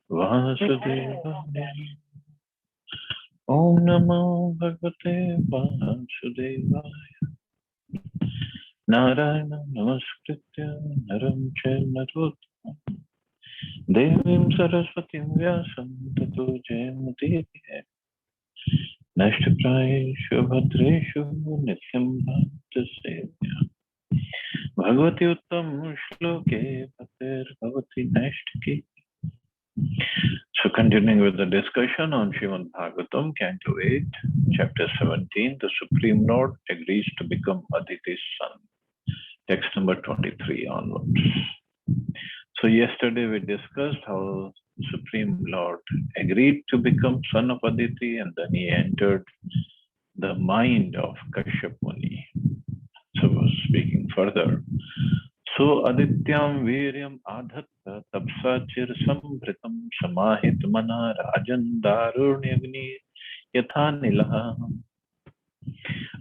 Vasudevaya. Om Namo Bhagavate Vasudevaya. Narayana Namaskritya Naram Charanarottam Devim Saraswatim Vyasam Tato Jayamudirihe Nashtaprayeshu Bhadreshu Nityam Bhaktasevya Bhagavati Uttam Shloke Bhatir Bhavati Nashtaki. So continuing with the discussion on Srimad Bhagavatam, Canto 8, Chapter 17, the Supreme Lord agrees to become Aditi's son. Text number 23 onwards. So yesterday we discussed how the Supreme Lord agreed to become son of Aditi, and then he entered the mind of Kashyap Muni. So speaking further, so Adityam Viryam Adhatta Tapsa Chir Sambritam Samahit Mana Rajan Darunyagni Yatha Nilaha.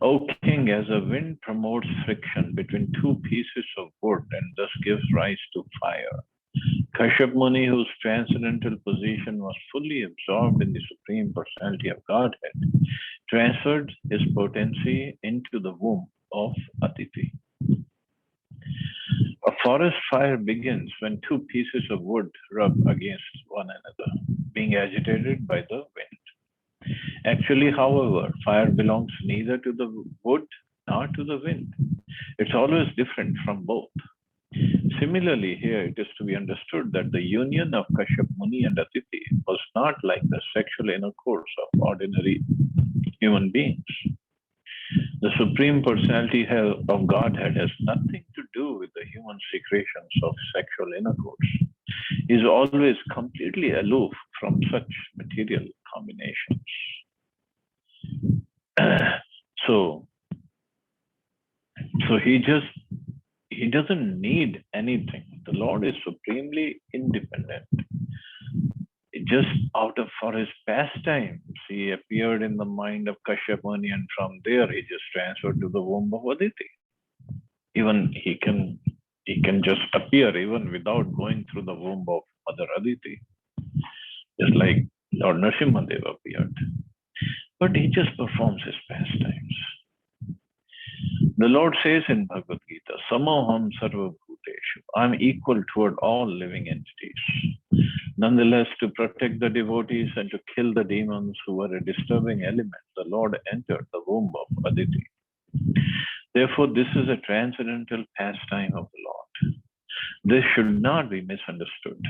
O king, as a wind promotes friction between two pieces of wood and thus gives rise to fire, Kashyap Muni, whose transcendental position was fully absorbed in the Supreme Personality of Godhead, transferred his potency into the womb of Aditi. A forest fire begins when two pieces of wood rub against one another, being agitated by the wind. Actually, however, fire belongs neither to the wood nor to the wind. It's always different from both. Similarly, here it is to be understood that the union of Kashyap Muni and Aditi was not like the sexual intercourse of ordinary human beings. The Supreme Personality of Godhead has nothing to do with the human secretions of sexual intercourse. He is always completely aloof from such material combinations. So he doesn't need anything. The Lord is supremely independent. Just for his pastimes, he appeared in the mind of Kashyap Muni, and from there he just transferred to the womb of Aditi. Even he can just appear even without going through the womb of Mother Aditi, just like Lord Nrsimhadev appeared. But he just performs his pastimes. The Lord says in Bhagavad Gita, Samoham Sarva Bhuteshu, I'm equal toward all living entities. Nonetheless, to protect the devotees and to kill the demons who were a disturbing element, the Lord entered the womb of Aditi. Therefore, this is a transcendental pastime of the Lord. This should not be misunderstood.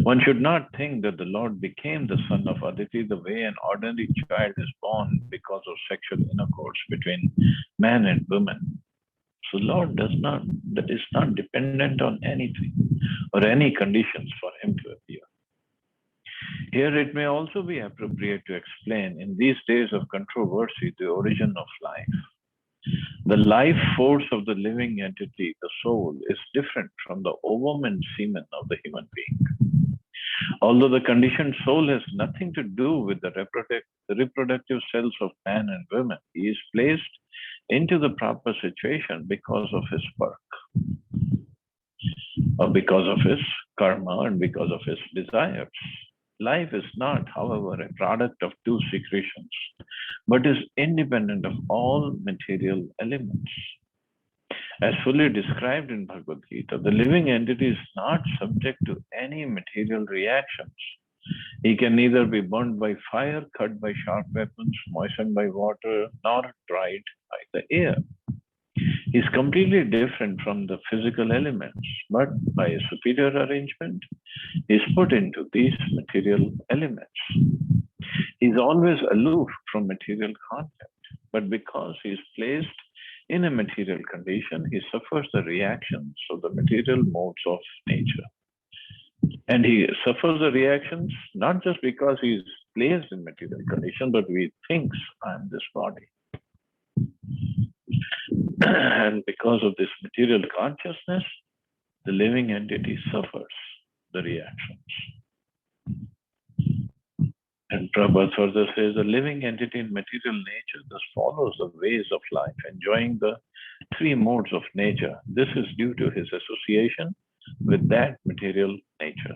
One should not think that the Lord became the son of Aditi the way an ordinary child is born because of sexual intercourse between man and woman. So Lord is not dependent on anything or any conditions for him to appear. Here it may also be appropriate to explain in these days of controversy the origin of life. The life force of the living entity, the soul, is different from the ovum and semen of the human being. Although the conditioned soul has nothing to do with the reproductive cells of man and women, he is placed into the proper situation because of his work, or because of his karma and because of his desires. Life is not, however, a product of two secretions, but is independent of all material elements. As fully described in Bhagavad Gita, the living entity is not subject to any material reactions. He can neither be burned by fire, cut by sharp weapons, moistened by water, nor dried by the air. He is completely different from the physical elements, but by a superior arrangement, he is put into these material elements. He is always aloof from material contact, but because he is placed in a material condition, he suffers the reactions of the material modes of nature. And he suffers the reactions not just because he is placed in material condition, but he thinks, I am this body. And because of this material consciousness, the living entity suffers the reactions. And Prabhupada further says, the living entity in material nature thus follows the ways of life, enjoying the three modes of nature. This is due to his association with that material nature.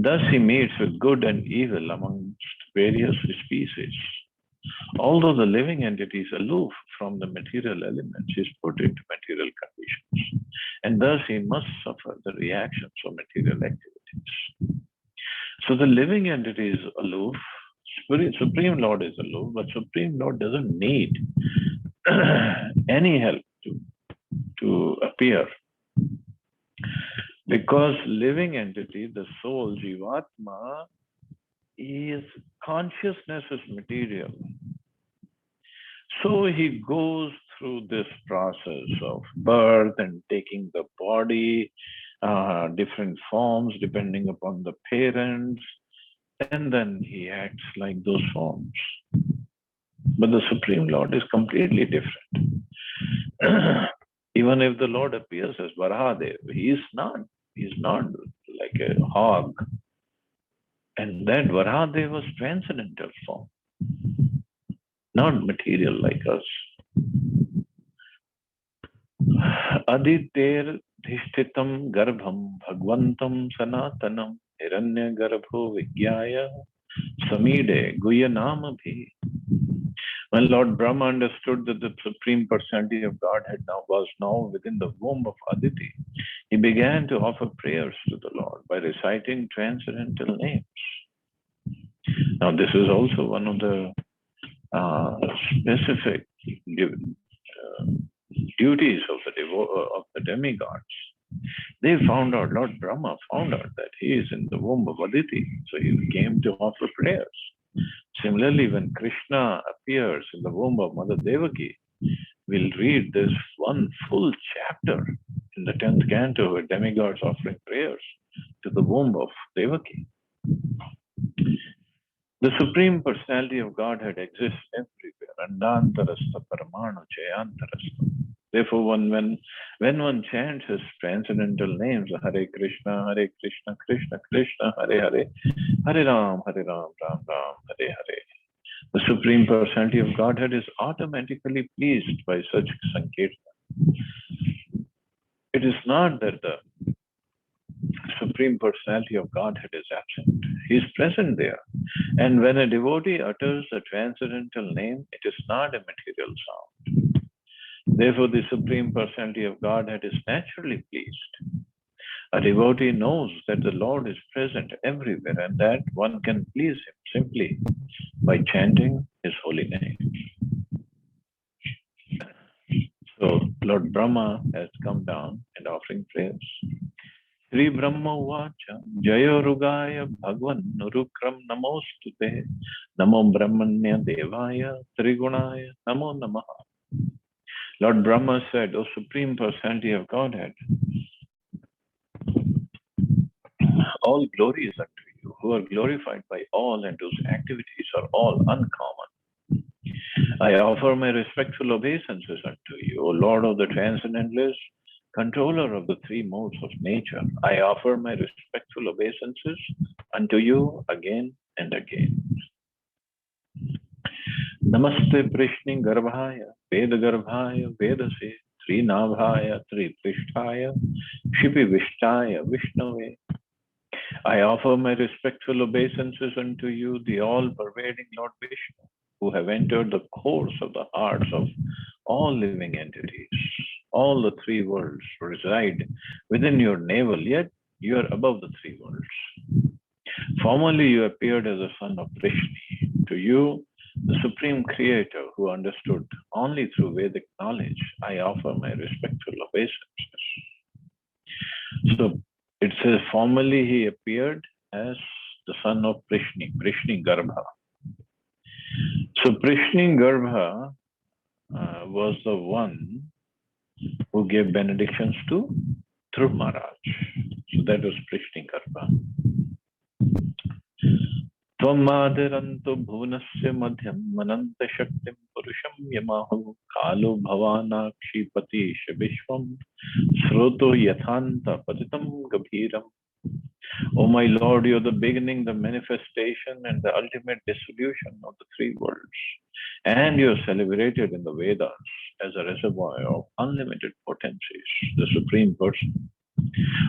Thus he meets with good and evil amongst various species. Although the living entity is aloof from the material elements, he is put into material conditions, and thus he must suffer the reactions of material activities. So the living entity is aloof, Supreme Lord is aloof, but Supreme Lord doesn't need any help to appear. Because living entity, the soul, Jivatma, is consciousness is material. So he goes through this process of birth and taking the body, different forms depending upon the parents, and then he acts like those forms. But the Supreme Lord is completely different. Even if the Lord appears as Varahadev, he's not like a hog. And that Varahadev was transcendental form, not material like us. Aditer dhishtitam garbham bhagwantam sanatanam hiranya garbho vigyaya samide guyanam abhi. When Lord Brahma understood that the Supreme Personality of Godhead was now within the womb of Aditi, he began to offer prayers to the Lord by reciting transcendental names. Now, this is also one of the specific duties of the demigods. They found out, Lord Brahma found out that he is in the womb of Aditi, so he came to offer prayers. Similarly, when Krishna appears in the womb of Mother Devaki, we'll read this one full chapter in the 10th canto where demigods offering prayers to the womb of Devaki. The Supreme Personality of Godhead exists everywhere. Andantarastha Paramanu Jayantarastha. Therefore, when one chants his transcendental names, Hare Krishna, Krishna Krishna, Hare Hare, Hare Ram, Ram Ram, Hare Hare, the Supreme Personality of Godhead is automatically pleased by such Sankirtan. It is not that the Supreme Personality of Godhead is absent. He is present there. And when a devotee utters a transcendental name, it is not a material sound. Therefore, the Supreme Personality of Godhead is naturally pleased. A devotee knows that the Lord is present everywhere and that one can please him simply by chanting his holy name. So, Lord Brahma has come down and offering prayers. Sri Brahma Vacha Jaya Rugaya Bhagwan Nurukram Namostute Namo Brahmanya Devaya Trigunaya Namo Namaha. Lord Brahma said, O Supreme Personality of Godhead, all glory is unto you, who are glorified by all and whose activities are all uncommon. I offer my respectful obeisances unto you, O Lord of the Transcendentalist, controller of the three modes of nature. I offer my respectful obeisances unto you again and again. Namaste Prishni Garbhaya, Veda Garbhaya, Vedase, Tri Nabhaya, Tri Prishtaya, Shipi Vishtaya, Vishnave. I offer my respectful obeisances unto you, the all-pervading Lord Vishnu, who have entered the course of the hearts of all living entities. All the three worlds reside within your navel, yet you are above the three worlds. Formerly you appeared as a son of Prishni. To you, the Supreme Creator, who understood only through Vedic knowledge, I offer my respectful obeisances. So it says, formerly he appeared as the son of Prishni, Prishni Garbha. So Prishni Garbha was the one who gave benedictions to Dhruv Maharaj. So that was Prishni Garbha. Tvamadiranto bhunasya madhyam mananta shaktim purusham yamahu kalu bhavanakshi patisha vishwam sroto yathanta patitam gabhiram. O my Lord, you are the beginning, the manifestation, and the ultimate dissolution of the three worlds. And you are celebrated in the Vedas as a reservoir of unlimited potencies, the Supreme Person.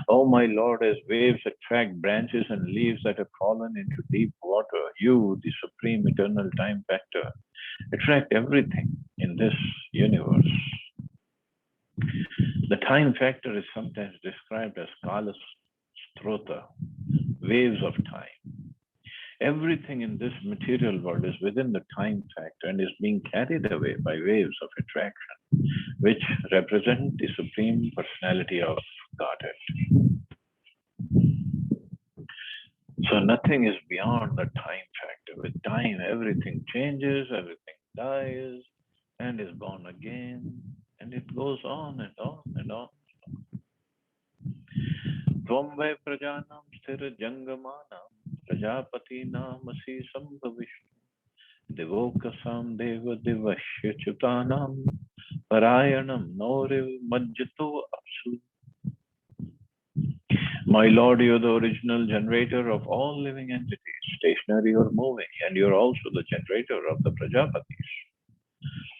O my Lord, as waves attract branches and leaves that have fallen into deep water, you, the supreme eternal time factor, attract everything in this universe. The time factor is sometimes described as Kala Strota, waves of time. Everything in this material world is within the time factor and is being carried away by waves of attraction, which represent the Supreme Personality of Godhead. So nothing is beyond the time factor. With time, everything changes, everything dies, and is born again, and it goes on and on and on. Tvam vai prajanam sthira jangamanam prajapati namasi sambhavishnu devokasam deva devashya chutanam parayanam noriv majjato apsu. My Lord, you are the original generator of all living entities, stationary or moving, and you are also the generator of the Prajapatis.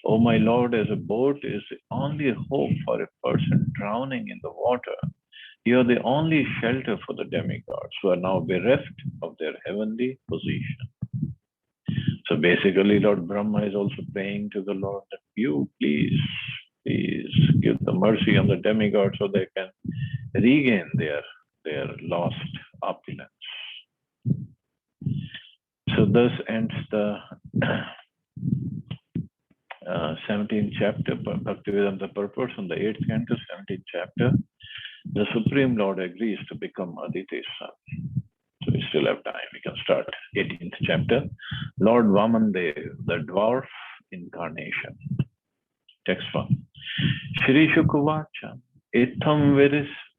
Oh, my Lord, as a boat is the only hope for a person drowning in the water, you are the only shelter for the demigods who are now bereft of their heavenly position. So basically, Lord Brahma is also praying to the Lord that you please give the mercy on the demigods so they can regain their lost opulence. So thus ends the 17th chapter, Bhaktivedanta purport on the 8th canto, 17th chapter. The Supreme Lord agrees to become Aditi's son. So we still have time. We can start 18th chapter. Lord Vamandev, the dwarf incarnation. Text 1. Shri Shukuvacha, Itham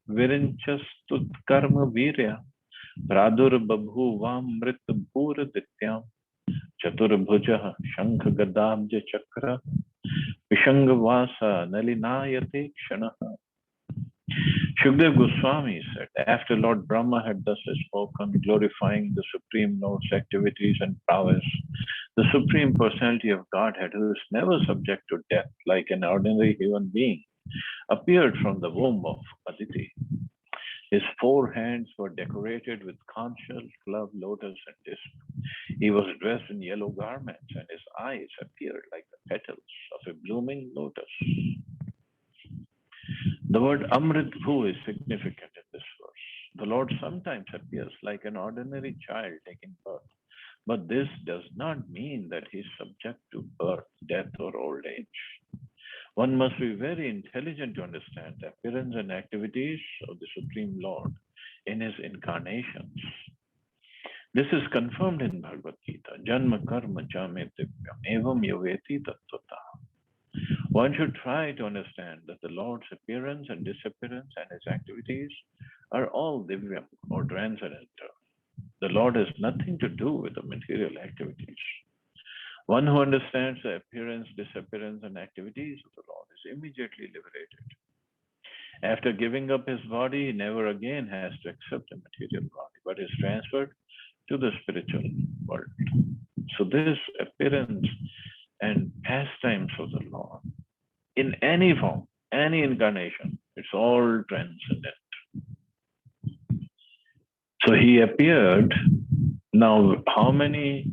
Virinchastut Karma Virya, Pradur Babhuvam Mrit Bhura Dityam, Chaturbhuja Shankh Gadabja Chakra, Vishangavasa Nalinayate Kshanaha. Shukdev Goswami said, after Lord Brahma had thus spoken, glorifying the Supreme Lord's activities and prowess, the Supreme Personality of Godhead, who is never subject to death like an ordinary human being, appeared from the womb of Aditi. His 4 hands were decorated with conch shell, club, lotus, and disc. He was dressed in yellow garments, and his eyes appeared like the petals of a blooming lotus. The word Amrit Bhu is significant in this verse. The Lord sometimes appears like an ordinary child taking birth, but this does not mean that he is subject to birth, death, or old age. One must be very intelligent to understand the appearance and activities of the Supreme Lord in his incarnations. This is confirmed in Bhagavad Gita. Janma karma jame divyam evam yaveti tattvata. One should try to understand that the Lord's appearance and disappearance and his activities are all divyam or transcendental. The Lord has nothing to do with the material activities. One who understands the appearance, disappearance, and activities of the Lord is immediately liberated. After giving up his body, he never again has to accept a material body, but is transferred to the spiritual world. So this appearance and pastimes of the Lord, in any form, any incarnation, it's all transcendent. So he appeared. Now, how many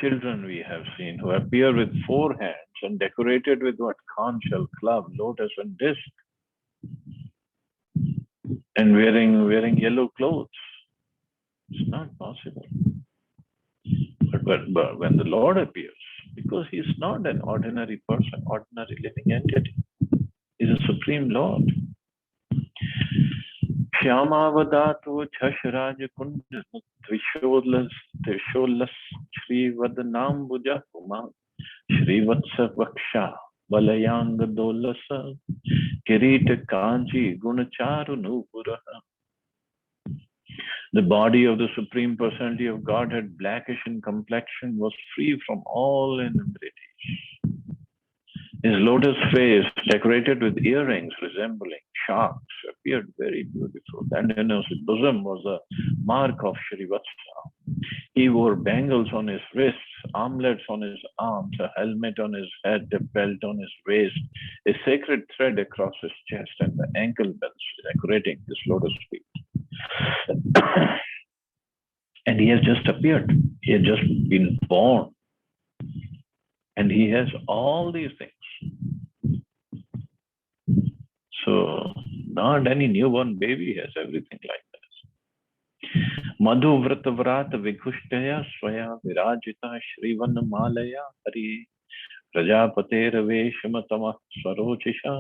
children we have seen who appear with 4 hands and decorated with what? Conch shell, club, lotus, and disc, and wearing yellow clothes. It's not possible. But when the Lord appears, because he is not an ordinary person, ordinary living entity, he's a Supreme Lord. Shyamavadato Chashraj Kunda Trisholas Shri Vadanambuja Kuma Shri Vatsa Vaksha Valayanga Dolasa Kirita Kanji Gunacharu Nupuraha. The body of the Supreme Personality of Godhead, blackish in complexion, was free from all impurities. His lotus face, decorated with earrings resembling sharks, appeared very beautiful. And in his bosom was a mark of Shri Vatsa. He wore bangles on his wrists, armlets on his arms, a helmet on his head, a belt on his waist, a sacred thread across his chest, and the ankle bells decorating his lotus feet. And he has just appeared. He has just been born. And he has all these things. So not any newborn baby has everything like this. Madhu Vratavrata Vigushtaya Swaya Virajita Srivan Malaya Hari Prajapater Veshamatama Swarochisha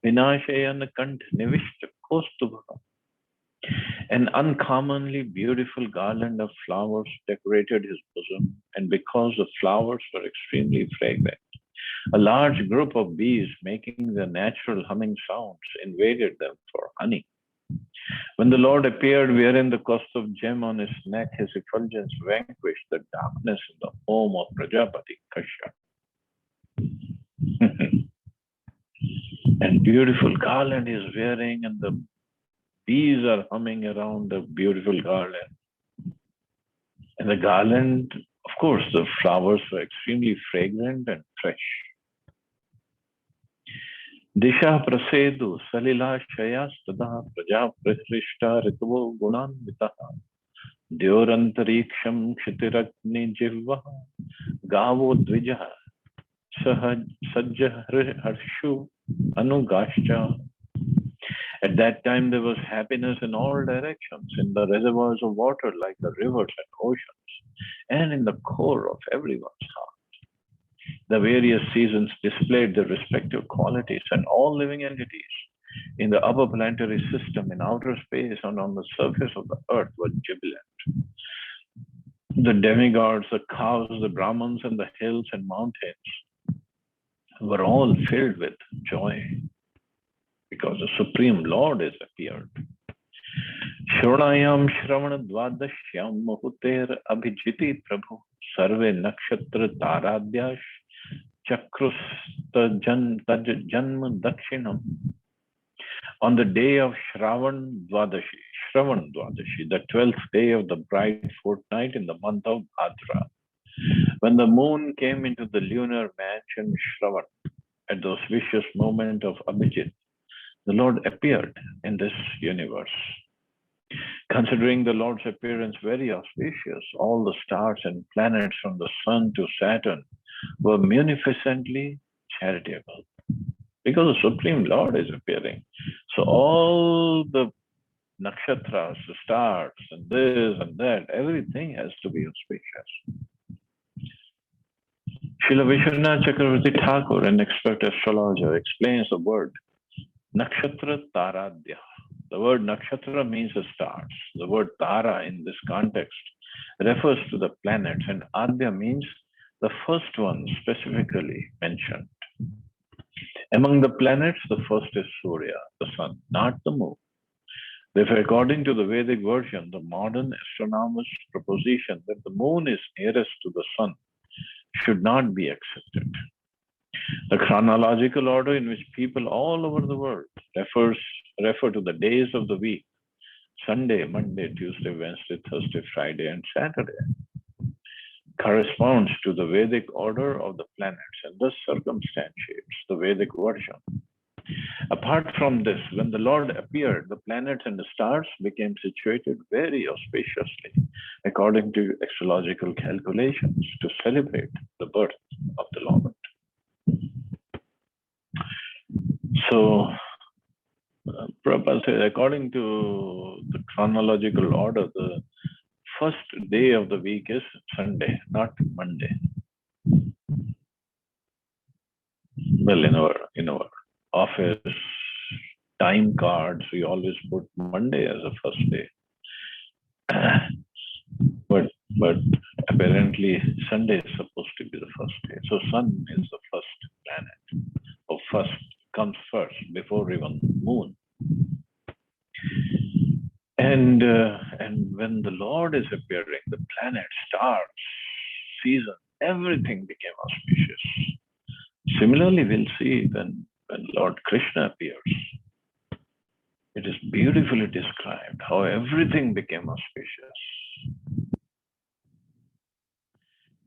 Vinashayan Kant Nivishta Kostubha. An uncommonly beautiful garland of flowers decorated his bosom, and because the flowers were extremely fragrant, a large group of bees making their natural humming sounds invaded them for honey. When the Lord appeared wearing the Kaustuv gem on his neck, his effulgence vanquished the darkness in the home of Prajapati Kashyap. And beautiful garland he is wearing, and the bees are humming around the beautiful garland. And the garland, of course, the flowers were extremely fragrant and fresh. Disha prasedu salila shayastada praja prahrishta rituvo gunan vitaha dyorantariksham kshitiragni jivvaha gavo dvijaha sajja harshu anugascha. At that time, there was happiness in all directions, in the reservoirs of water like the rivers and oceans, and in the core of everyone's heart. The various seasons displayed their respective qualities, and all living entities in the upper planetary system, in outer space, and on the surface of the earth were jubilant. The demigods, the cows, the Brahmins, and the hills and mountains were all filled with joy, because the Supreme Lord has appeared. Shronayam Shravana Dvadashyam Mahuter Abhijiti Prabhu Sarve Nakshatra Taradhyash Chakrusta Janma Dakshinam. On the day of Shravan Dvadashi, the 12th day of the bright fortnight in the month of Bhadra, when the moon came into the lunar mansion Shravan, at the auspicious moment of Abhijit, the Lord appeared in this universe. Considering the Lord's appearance very auspicious, all the stars and planets from the sun to Saturn were munificently charitable, because the Supreme Lord is appearing. So all the nakshatras, the stars, and this and that, everything has to be auspicious. Srila Vishwanath Chakravarti Thakur, an expert astrologer, explains the word Nakshatra Taradhya. The word nakshatra means the stars. The word tara in this context refers to the planets, and adya means the first one specifically mentioned. Among the planets, the first is Surya, the sun, not the moon. Therefore, according to the Vedic version, the modern astronomers' proposition that the moon is nearest to the sun should not be accepted. The chronological order in which people all over the world refer to the days of the week, Sunday, Monday, Tuesday, Wednesday, Thursday, Friday, and Saturday, corresponds to the Vedic order of the planets, and thus circumstantiates the Vedic version. Apart from this, when the Lord appeared, the planets and the stars became situated very auspiciously, according to astrological calculations, to celebrate the birth of the Lord. So, Prabhupada said, according to the chronological order, the first day of the week is Sunday, not Monday. Well, in our office time cards, we always put Monday as the first day. But apparently Sunday is supposed to be the first day. So sun is the first planet, or first comes first before even moon. And when the Lord is appearing, the planet, stars, season, everything became auspicious. Similarly, we'll see when Lord Krishna appears. It is beautifully described how everything became auspicious.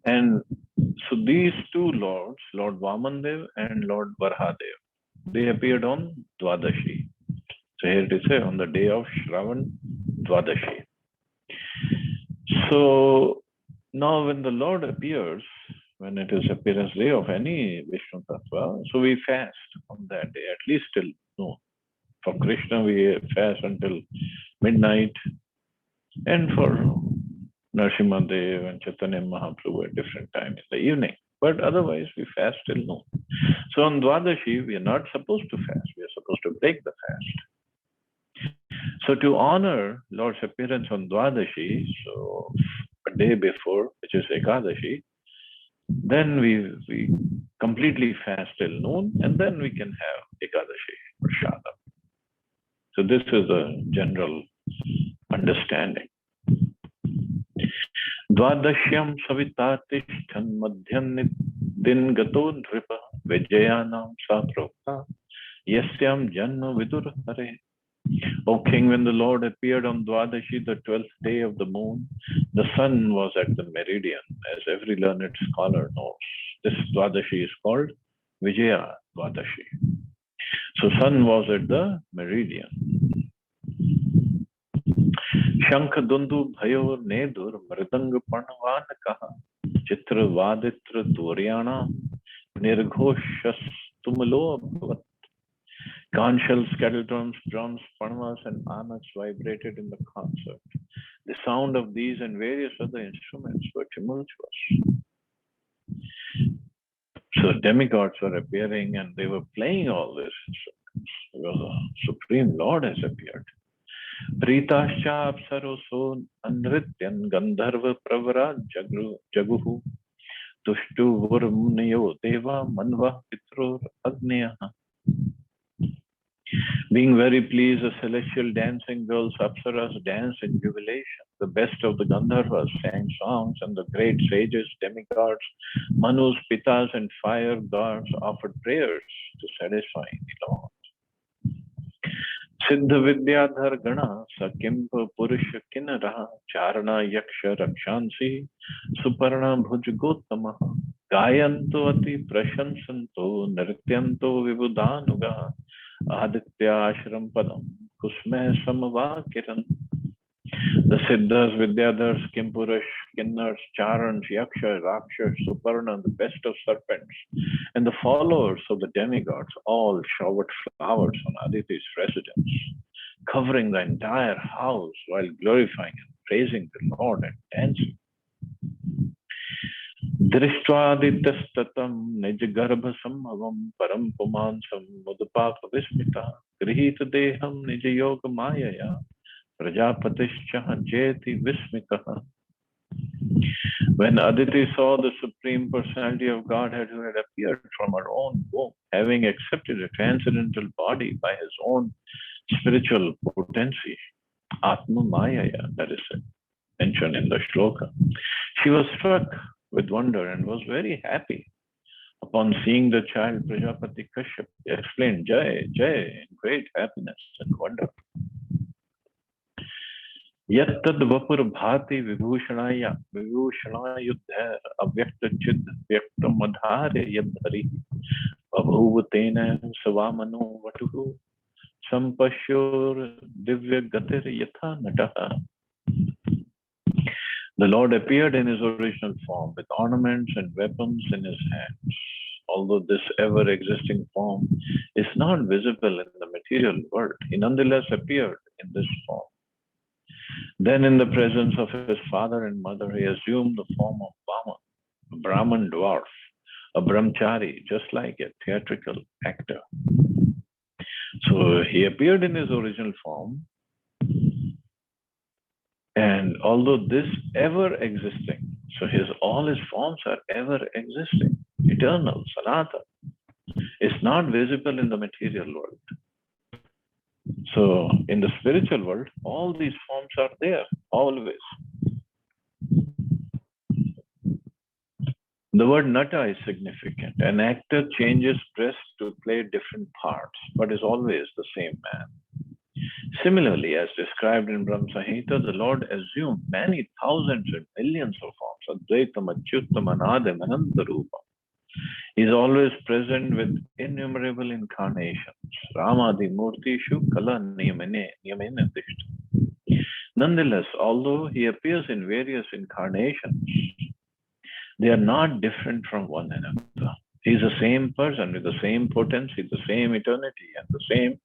And so these two lords, Lord Vamandev and Lord Varhadev, they appeared on Dwadashi. So here it is on the day of Shravan Dwadashi. So now when the Lord appears, when it is appearance day of any Vishnu Tattva, so we fast on that day, at least till noon. For Krishna, we fast until midnight, and for Narasimha Dev and Chaitanya Mahaprabhu at different time in the evening. But otherwise, we fast till noon. So on Dwadashi, we are not supposed to fast. We are supposed to break the fast. So to honor Lord's appearance on Dwadashi, so a day before, which is Ekadashi, then we completely fast till noon, and then we can have Ekadashi or Shada. So this is a general understanding. Dvadashyam savita tishtan madhyan din gato nripa vijayanam saprokta yasyam janma vidur hare. O king, when the Lord appeared on Dwadashi, the 12th day of the moon, the sun was at the meridian, as every learned scholar knows. This Dwadashi is called Vijaya Dwadashi. So sun was at the meridian. Shankha Dundu Bhayor Nedur Mridang Parnavanakaha Chitra Vaditra Dvaryana Nirghoshas Tumalo Bhavat. Conch shells, kettle drums, parnavas, and anaks vibrated in the concert. The sound of these and various other instruments were tumultuous. So demigods were appearing and they were playing all this instruments because the Supreme Lord has appeared. Pritascha apsaroso anrityan gandharva pravara jaguhu tushtu vurmuniyo deva manva pitro agneyaha. Being very pleased, the celestial dancing girls, Apsaras, danced in jubilation. The best of the Gandharvas sang songs, and the great sages, demigods, Manus, Pitas, and fire gods offered prayers to satisfy the Lord. Siddha Vidyadhar Gana, Sakimpa Purusha Kinara, Charana Yaksha Rakshansi, Suparna Bhujgotama, Gayanto Ati Prashansanto, Nrityanto Vibudanuga, Aditya Ashram Padam, Kusme Samava Kiran. The Siddhas, Vidyadhars, Kimpurush, Kinnars, Charans, Yaksha, Rakshas, Suparna, the best of serpents, and the followers of the demigods all showered flowers on Aditi's residence, covering the entire house while glorifying and praising the Lord and dancing. Drishtvaadityastatam nijgarbha sambhavam param pumansam mudapapa vismita grihita deham nijayoga mayaya prajapatischa jeti vismikaha. When Aditi saw the Supreme Personality of Godhead who had appeared from her own womb, having accepted a transcendental body by his own spiritual potency, Atma Mayaya, that is mentioned in the shloka, she was struck with wonder and was very happy. Upon seeing the child, Prajapati Kashyap explained Jai, Jai, in great happiness and wonder. Yattad vapur bhati vibhushanaya yudhar avyakta chid vyakta madhare yadhari babhuvatena savamano vatuhu sampasyor divya gatir yatha nataha. The Lord appeared in his original form with ornaments and weapons in his hands. Although this ever-existing form is not visible in the material world, he nonetheless appeared in this form. Then in the presence of his father and mother, he assumed the form of Vaman, a Brahman dwarf, a brahmachari, just like a theatrical actor. So he appeared in his original form, and although this ever existing, so all his forms are ever existing, eternal, sanatana, is not visible in the material world. So in the spiritual world, all these forms are there, always. The word nata is significant. An actor changes dress to play different parts, but is always the same man. Similarly, as described in Brahma Samhita, the Lord assumed many thousands and millions of forms Advaitam Achyutam Anadam Anantarupam. He is always present with innumerable incarnations. Ramadi Murtishu Kala Niyamene Tishta. Nonetheless, although he appears in various incarnations, they are not different from one another. He is the same person with the same potency, the same eternity, and the same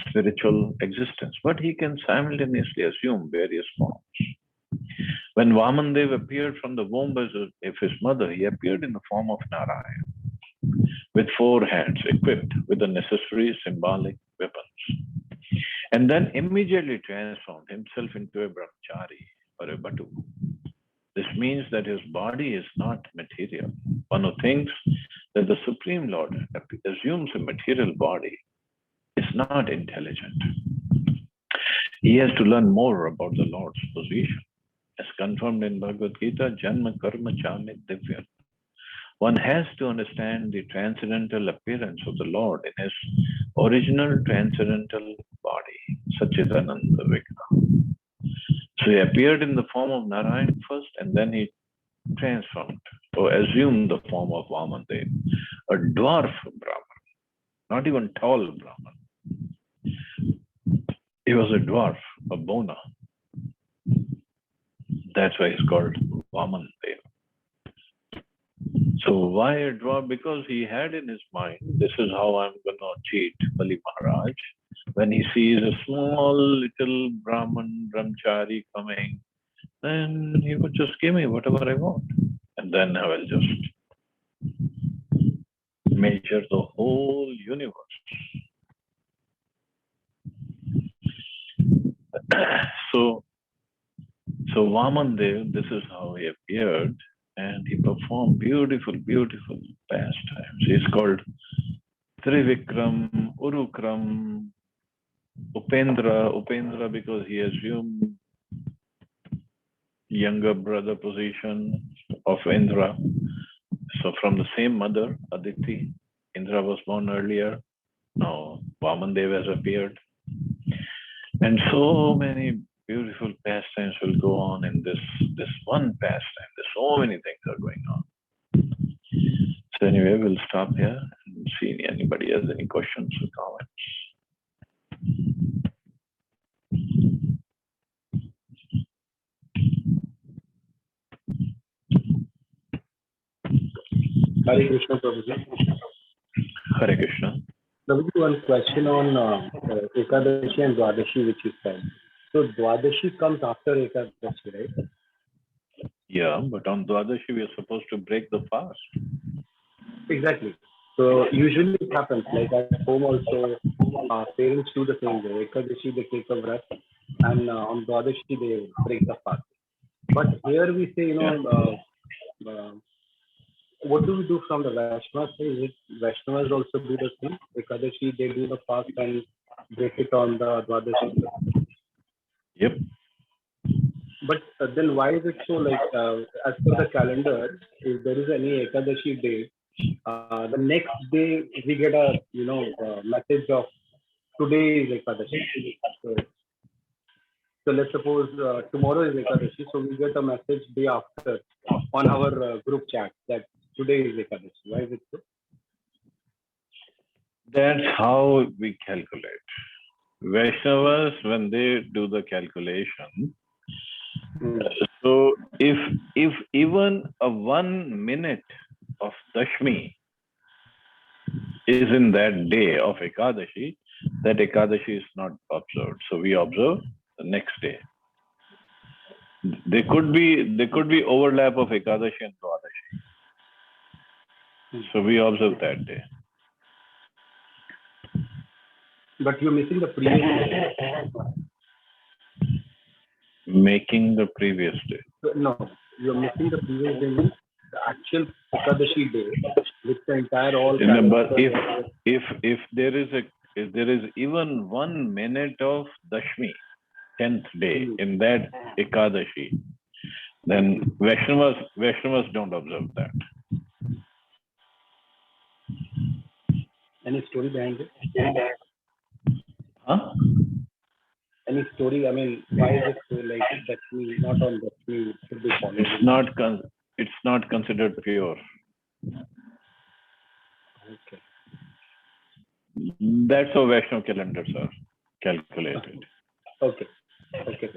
spiritual existence, but he can simultaneously assume various forms. When Vamandev appeared from the womb of his mother, he appeared in the form of Narayana, with 4 hands equipped with the necessary symbolic weapons, and then immediately transformed himself into a brahmachari or a batu. This means that his body is not material. One who thinks that the Supreme Lord assumes a material body is not intelligent. He has to learn more about the Lord's position. As confirmed in Bhagavad Gita, Janma Karma Chamit Divya. One has to understand the transcendental appearance of the Lord in his original transcendental body, Satchidananda Vigraha. So he appeared in the form of Narayan first, and then he transformed or assumed the form of Vamandev, a dwarf Brahman, not even tall Brahman. He was a dwarf, a bona. That's why he's called Vamandev. So why a dwarf? Because he had in his mind, this is how I'm going to cheat Bali Maharaj. When he sees a small little Brahman brahmachari coming, then he would just give me whatever I want. And then I will just measure the whole universe. So Vamandev, this is how he appeared, and he performed beautiful, beautiful pastimes. He's called Trivikram, Urukram, Upendra because he assumed younger brother position of Indra. So from the same mother, Aditi, Indra was born earlier. Now Vamandev has appeared. And so many beautiful pastimes will go on in this one pastime. There's so many things are going on. So anyway, we'll stop here and see if anybody has any questions or comments. Hare Krishna, Prabhuji. Hare Krishna. Prabhuji, one question on Ekadashi and Dwadashi, which you said. So Dwadashi comes after Ekadashi, right? Yeah, but on Dwadashi we are supposed to break the fast. Exactly. So usually it happens, like at home also, parents do the same way. Ekadashi, they take a vrat, and on Dwadashi, they break the fast. But here we say, what do we do from the Vaishnavas? Is it Vaishnavas also do the same? Ekadashi, they do the fast and break it on the Dwadashi. Yep. But then why is it so, like, as per the calendar, if there is any Ekadashi day, the next day we get a, message of today is Ekadashi. So let's suppose tomorrow is Ekadashi, so we get a message day after on our group chat that today is Ekadashi. Why is it so? That's how we calculate. Vaishnavas, when they do the calculation, so if even a 1 minute of Dashmi is in that day of Ekadashi, that Ekadashi is not observed. So we observe the next day. There could be overlap of Ekadashi and Dwadashi. So we observe that day. But you're missing the previous day. Making the previous day. No, you're missing the previous day. The actual Ekadashi day, with the entire all. But if there is even 1 minute of Dashmi, 10th day in that Ekadashi, then Vaishnavas don't observe that. Any story behind it? Huh? Any story? I mean, why is it so like Dashmi, not on Dashmi, should be followed? it's not considered pure. Okay. That's how Vaishnav calendars are calculated. Okay. Okay.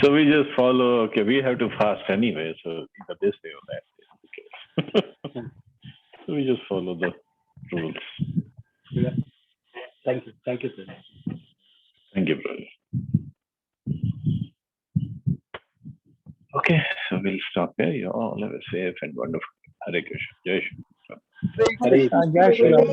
So we just follow, okay, we have to fast anyway, so either this way or that way. Okay. So we just follow the rules. Yeah. Thank you. Thank you, sir. Thank you, brother. Okay, so we'll stop here. You all have a safe and wonderful Hare Krishna. Jai Shri. Hare Jai Shri Ram.